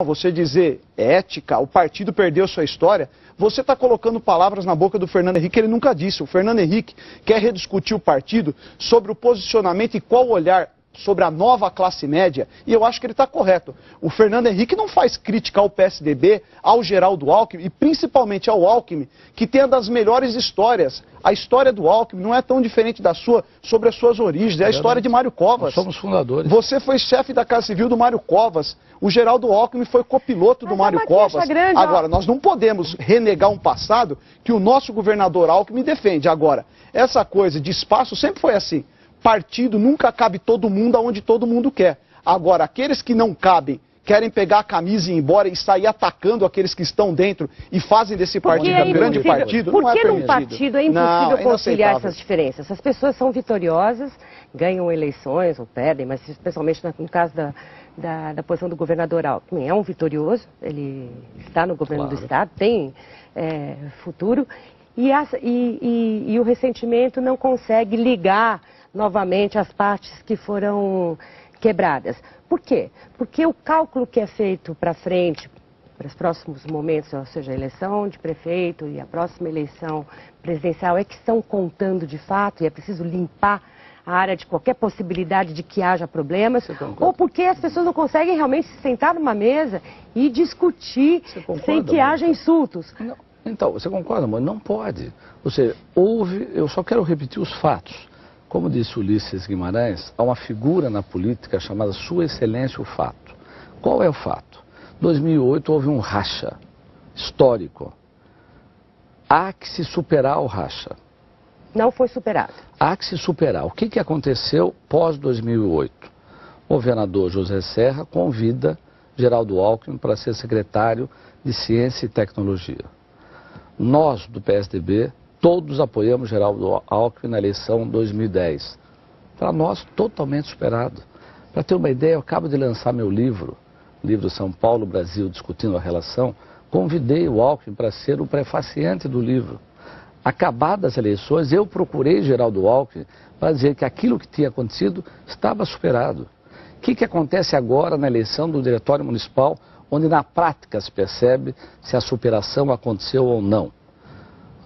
Você dizer ética, o partido perdeu sua história, você está colocando palavras na boca do Fernando Henrique que ele nunca disse. O Fernando Henrique quer rediscutir o partido sobre o posicionamento e qual olhar sobre a nova classe média, e eu acho que ele está correto. O Fernando Henrique não faz crítica ao PSDB, ao Geraldo Alckmin, e principalmente ao Alckmin, que tem uma das melhores histórias. A história do Alckmin não é tão diferente da sua, sobre as suas origens, é a história de Mário Covas. Nós somos fundadores. Você foi chefe da Casa Civil do Mário Covas, o Geraldo Alckmin foi copiloto do Mário Covas. Grande, agora, nós não podemos renegar um passado que o nosso governador Alckmin defende. Agora, essa coisa de espaço sempre foi assim. Partido nunca cabe todo mundo aonde todo mundo quer. Agora, aqueles que não cabem, querem pegar a camisa e ir embora e sair atacando aqueles que estão dentro e fazem desse partido um grande partido, não é permitido. Por que num partido é impossível conciliar essas diferenças? As pessoas são vitoriosas, ganham eleições ou perdem, mas especialmente no caso da posição do governador Alckmin, é um vitorioso, ele está no governo do Estado, tem futuro, e o ressentimento não consegue ligar novamente as partes que foram quebradas. Por quê? Porque o cálculo que é feito para frente, para os próximos momentos, ou seja, a eleição de prefeito e a próxima eleição presidencial, é que estão contando de fato e é preciso limpar a área de qualquer possibilidade de que haja problemas, ou porque as pessoas não conseguem realmente se sentar numa mesa e discutir sem que haja insultos. Não. Então, você concorda, amor? Não pode. Ou seja, eu só quero repetir os fatos. Como disse Ulisses Guimarães, há uma figura na política chamada Sua Excelência o Fato. Qual é o fato? Em 2008 houve um racha histórico. Há que se superar o racha. Não foi superado. Há que se superar. O que aconteceu pós-2008? O governador José Serra convida Geraldo Alckmin para ser secretário de Ciência e Tecnologia. Nós, do PSDB, todos apoiamos Geraldo Alckmin na eleição 2010. Para nós, totalmente superado. Para ter uma ideia, eu acabo de lançar meu livro São Paulo, Brasil, Discutindo a Relação. Convidei o Alckmin para ser o prefaciante do livro. Acabadas as eleições, eu procurei Geraldo Alckmin para dizer que aquilo que tinha acontecido estava superado. O que acontece agora na eleição do Diretório Municipal, onde na prática se percebe se a superação aconteceu ou não?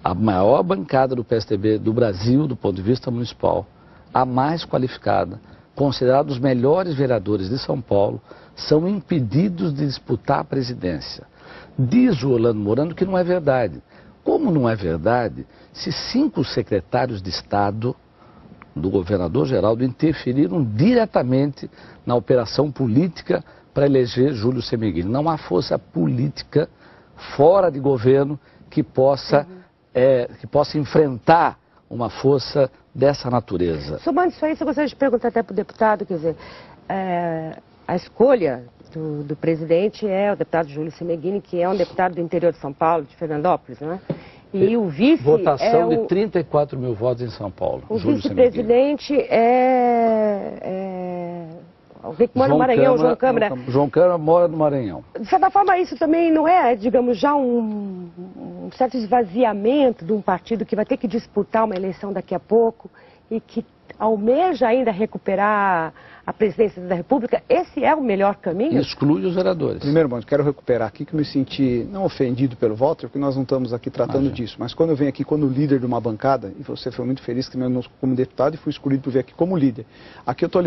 A maior bancada do PSDB do Brasil, do ponto de vista municipal, a mais qualificada, considerada os melhores vereadores de São Paulo, são impedidos de disputar a presidência. Diz o Orlando Morando que não é verdade. Como não é verdade, se 5 secretários de Estado do governador Geraldo interferiram diretamente na operação política para eleger Júlio Semeghini. Não há força política fora de governo que possa enfrentar uma força dessa natureza. Somando isso aí, eu gostaria de perguntar até para o deputado, quer dizer, a escolha do presidente é o deputado Júlio Semeghini, que é um deputado do interior de São Paulo, de Fernandópolis, não é? E o vice votação de 34 mil votos em São Paulo. O vice-presidente alguém que mora no Maranhão, João Câmara. João Câmara mora no Maranhão. De certa forma, isso também não é, digamos, já um certo esvaziamento de um partido que vai ter que disputar uma eleição daqui a pouco e que almeja ainda recuperar a presidência da República? Esse é o melhor caminho? Exclui os vereadores. Primeiro, quero recuperar aqui que eu me senti não ofendido pelo Walter, porque nós não estamos aqui tratando disso, mas quando eu venho aqui como líder de uma bancada, e você foi muito feliz que me como deputado e fui escolhido por vir aqui como líder. Aqui eu estou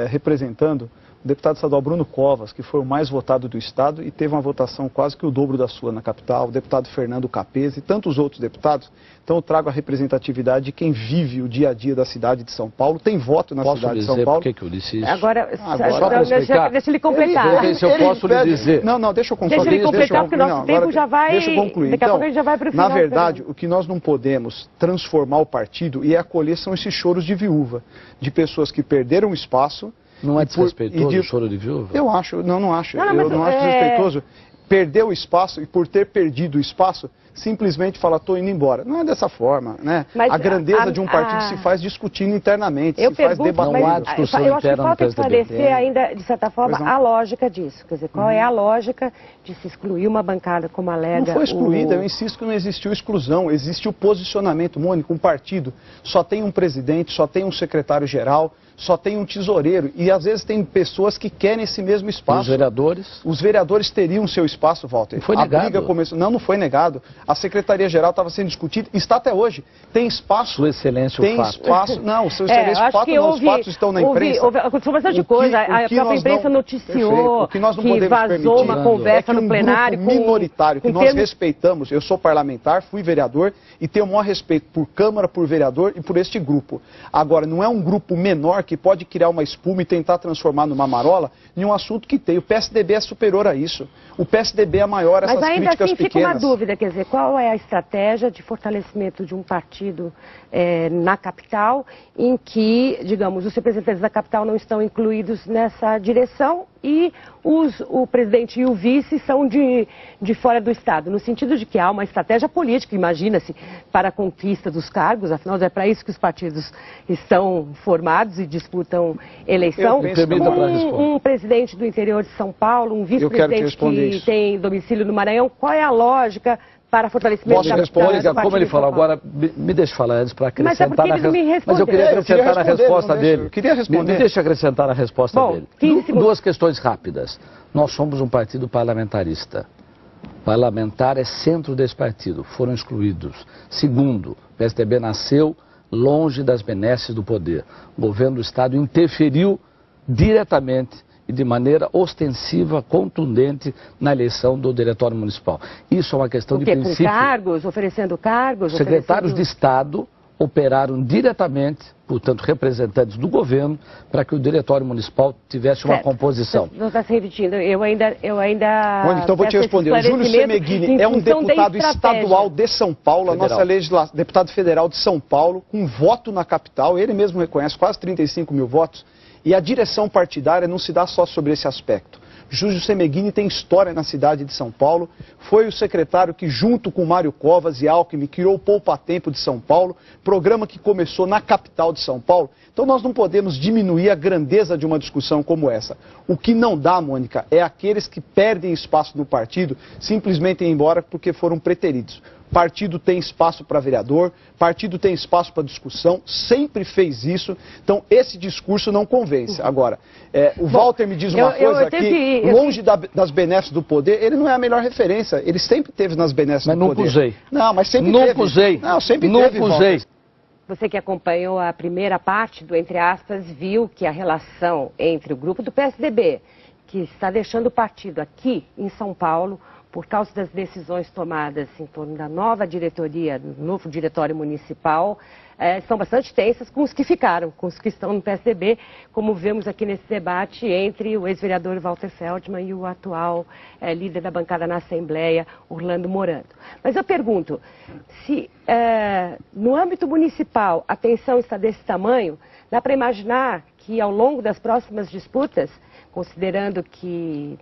representando o deputado estadual Bruno Covas, que foi o mais votado do Estado e teve uma votação quase que o dobro da sua na capital, o deputado Fernando Capese e tantos outros deputados. Então eu trago a representatividade de quem vive o dia a dia da cidade de São Paulo, tem voto na cidade de São Paulo. Por que eu disse isso? Agora deixa ele Deixa completar. eu posso lhe dizer. Não, deixa eu concluir. Deixa ele completar, porque o nosso tempo já vai... Deixa eu concluir. Daqui a pouco a gente já vai para o final. Na verdade, o que nós não podemos transformar o partido e acolher são esses choros de viúva, de pessoas que perderam espaço. Não é desrespeitoso o choro de viúva? Eu acho, não acho. Eu não acho desrespeitoso. Perder o espaço e por ter perdido o espaço, simplesmente falar, estou indo embora. Não é dessa forma, né? Mas a grandeza de um partido se faz discutindo internamente, se faz debatendo. Não há discussão eu acho que interna falta no PSDB. esclarecer ainda, de certa forma, a lógica disso. Quer dizer, qual é a lógica de se excluir uma bancada como alega... Não foi excluída, eu insisto que não existiu exclusão, existiu posicionamento. Mônica, um partido só tem um presidente, só tem um secretário-geral, só tem um tesoureiro. E às vezes tem pessoas que querem esse mesmo espaço. Os vereadores? Os vereadores teriam seu espaço, Walter. Não foi negado? A briga começou... Não foi negado. A Secretaria-Geral estava sendo discutida, está até hoje. Tem espaço. Sua Excelência, tem o fato. Espaço. Não, Sua Excelência, o fato não. Os fatos estão na imprensa. Aconteceu bastante coisa. A própria imprensa noticiou que vazou uma conversa no plenário com minoritário, que nós respeitamos. Eu sou parlamentar, fui vereador e tenho o maior respeito por Câmara, por vereador e por este grupo. Agora, não é um grupo menor que pode criar uma espuma e tentar transformar numa marola em um assunto que tem. O PSDB é superior a isso. O PSDB é maior a essas críticas pequenas. Mas ainda assim fica uma dúvida, quer dizer, qual é a estratégia de fortalecimento de um partido na capital em que, digamos, os representantes da capital não estão incluídos nessa direção e o presidente e o vice são de fora do Estado, no sentido de que há uma estratégia política, imagina-se, para a conquista dos cargos, afinal é para isso que os partidos estão formados e disputam eleição. Um presidente do interior de São Paulo, um vice-presidente que tem domicílio no Maranhão, qual é a lógica para fortalecimento da capital? Como ele falou agora, me deixa falar antes para acrescentar na resposta. Mas eu queria acrescentar na resposta dele. Queria responder. Me deixa acrescentar na resposta dele. Duas questões rápidas. Nós somos um partido parlamentarista. Parlamentar é centro desse partido. Foram excluídos. Segundo, o PSDB nasceu longe das benesses do poder. O governo do Estado interferiu diretamente e de maneira ostensiva, contundente, na eleição do Diretório Municipal. Isso é uma questão de princípio. Com cargos, oferecendo cargos? Secretários de Estado operaram diretamente, portanto, representantes do governo, para que o Diretório Municipal tivesse uma composição. Não está se repetindo. Eu ainda... Então vou te responder. O Júlio Semeghini é um deputado estadual de São Paulo, federal. A nossa legislação, deputado federal de São Paulo, com voto na capital, ele mesmo reconhece quase 35 mil votos, e a direção partidária não se dá só sobre esse aspecto. Júlio Semeghini tem história na cidade de São Paulo, foi o secretário que, junto com Mário Covas e Alckmin, criou o Poupa Tempo de São Paulo, programa que começou na capital de São Paulo. Então nós não podemos diminuir a grandeza de uma discussão como essa. O que não dá, Mônica, é aqueles que perdem espaço no partido, simplesmente ir embora porque foram preteridos. Partido tem espaço para vereador, partido tem espaço para discussão, sempre fez isso, então esse discurso não convence. Agora, o Walter me diz uma coisa aqui, longe das benesses do poder, ele não é a melhor referência, ele sempre teve nas benesses do poder. Mas não pusei. Não, mas sempre não teve. Pusei. Não, sempre não teve, pusei. Walter. Você que acompanhou a primeira parte do Entre Aspas, viu que a relação entre o grupo do PSDB, que está deixando o partido aqui em São Paulo, por causa das decisões tomadas em torno da nova diretoria, do novo diretório municipal, estão bastante tensas com os que ficaram, com os que estão no PSDB, como vemos aqui nesse debate entre o ex-vereador Walter Feldman e o atual líder da bancada na Assembleia, Orlando Morando. Mas eu pergunto, se no âmbito municipal a tensão está desse tamanho, dá para imaginar que ao longo das próximas disputas, considerando que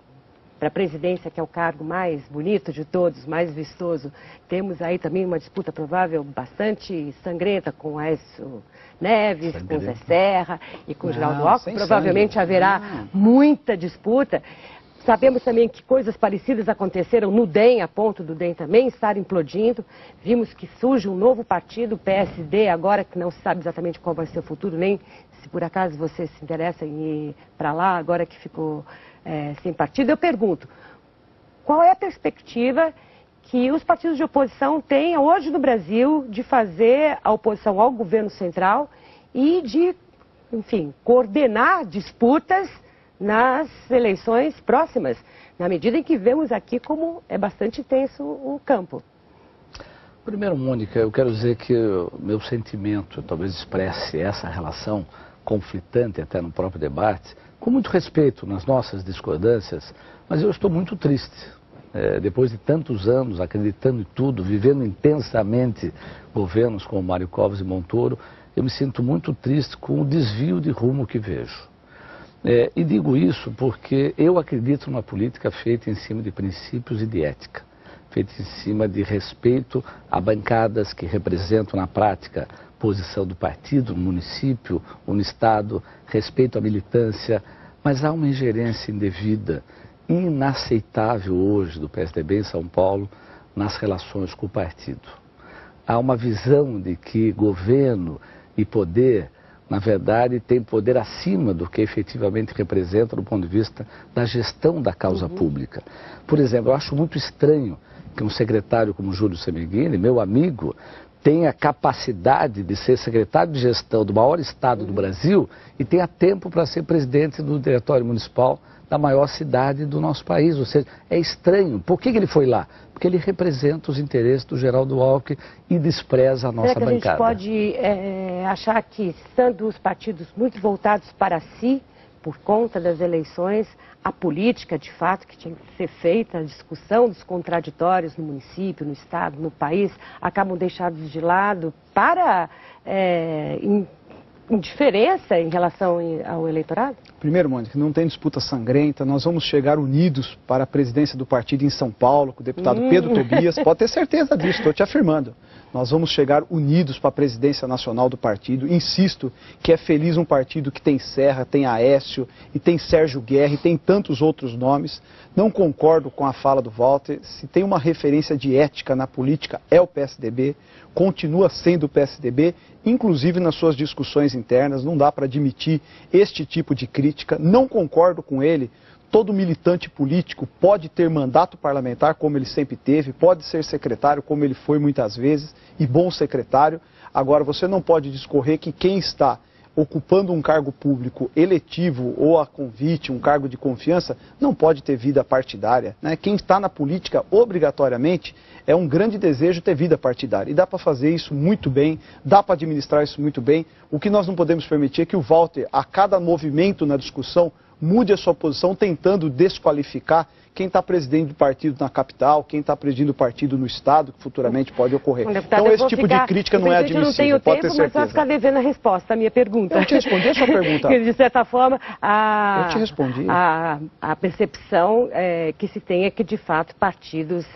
para a presidência, que é o cargo mais bonito de todos, mais vistoso, temos aí também uma disputa provável bastante sangrenta com o Aécio Neves, com o Zé Serra e com o Geraldo Alckmin. Provavelmente haverá muita disputa. Sabemos também que coisas parecidas aconteceram no DEM, a ponto do DEM também estar implodindo. Vimos que surge um novo partido, o PSD, agora que não se sabe exatamente qual vai ser o futuro, nem se por acaso você se interessa em ir para lá, agora que ficou sem partido. Eu pergunto, qual é a perspectiva que os partidos de oposição têm hoje no Brasil de fazer a oposição ao governo central e de, enfim, coordenar disputas nas eleições próximas, na medida em que vemos aqui como é bastante tenso o campo? Primeiro, Mônica, eu quero dizer que o meu sentimento talvez expresse essa relação conflitante até no próprio debate, com muito respeito nas nossas discordâncias, mas eu estou muito triste. Depois de tantos anos acreditando em tudo, vivendo intensamente governos como Mário Covas e Montoro, eu me sinto muito triste com o desvio de rumo que vejo. E digo isso porque eu acredito numa política feita em cima de princípios e de ética, feita em cima de respeito a bancadas que representam na prática posição do partido, no município, ou no Estado, respeito à militância, mas há uma ingerência indevida, inaceitável hoje do PSDB em São Paulo nas relações com o partido. Há uma visão de que governo e poder na verdade, tem poder acima do que efetivamente representa do ponto de vista da gestão da causa pública. Por exemplo, eu acho muito estranho que um secretário como Júlio Semeghini, meu amigo, tenha capacidade de ser secretário de gestão do maior estado do Brasil e tenha tempo para ser presidente do diretório municipal da maior cidade do nosso país. Ou seja, é estranho. Por que ele foi lá? Porque ele representa os interesses do Geraldo Alckmin e despreza a nossa bancada. Será que a gente pode achar que, estando os partidos muito voltados para si, por conta das eleições, a política, de fato, que tinha que ser feita, a discussão dos contraditórios no município, no estado, no país, acabam deixados de lado para indiferença em relação ao eleitorado? Primeiro, Mônica, não tem disputa sangrenta, nós vamos chegar unidos para a presidência do partido em São Paulo, com o deputado Pedro Tobias, pode ter certeza disso, estou te afirmando. Nós vamos chegar unidos para a presidência nacional do partido. Insisto que é feliz um partido que tem Serra, tem Aécio, e tem Sérgio Guerra, e tem tantos outros nomes. Não concordo com a fala do Walter. Se tem uma referência de ética na política, é o PSDB, continua sendo o PSDB, inclusive nas suas discussões internas. Não dá para admitir este tipo de crítica. Não concordo com ele. Todo militante político pode ter mandato parlamentar, como ele sempre teve, pode ser secretário, como ele foi muitas vezes, e bom secretário. Agora, você não pode discorrer que quem está ocupando um cargo público eletivo ou a convite, um cargo de confiança, não pode ter vida partidária, né? Quem está na política, obrigatoriamente, é um grande desejo ter vida partidária. E dá para fazer isso muito bem, dá para administrar isso muito bem. O que nós não podemos permitir é que o Walter, a cada movimento na discussão, mude a sua posição tentando desqualificar quem está presidindo o partido na capital, quem está presidindo o partido no estado, que futuramente pode ocorrer. Deputado, então esse tipo de crítica não é admissível, não tenho pode tempo, ter certeza. Mas vai ficar devendo a resposta à minha pergunta. Eu te respondi a sua pergunta. De certa forma, eu te respondi. A percepção que se tem é que, de fato, partidos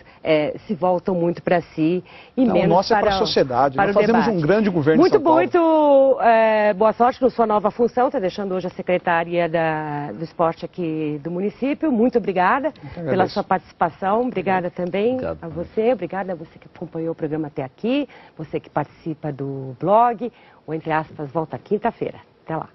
se voltam muito para si e não, menos nossa para é para a sociedade. Para nós fazemos um grande governo muito em São Paulo. Muito boa sorte na sua nova função. Está deixando hoje a secretária do esporte aqui do município. Muito obrigada pela sua participação. Obrigada também a você. Obrigada a você que acompanhou o programa até aqui. Você que participa do blog. O Entre Aspas volta quinta-feira. Até lá.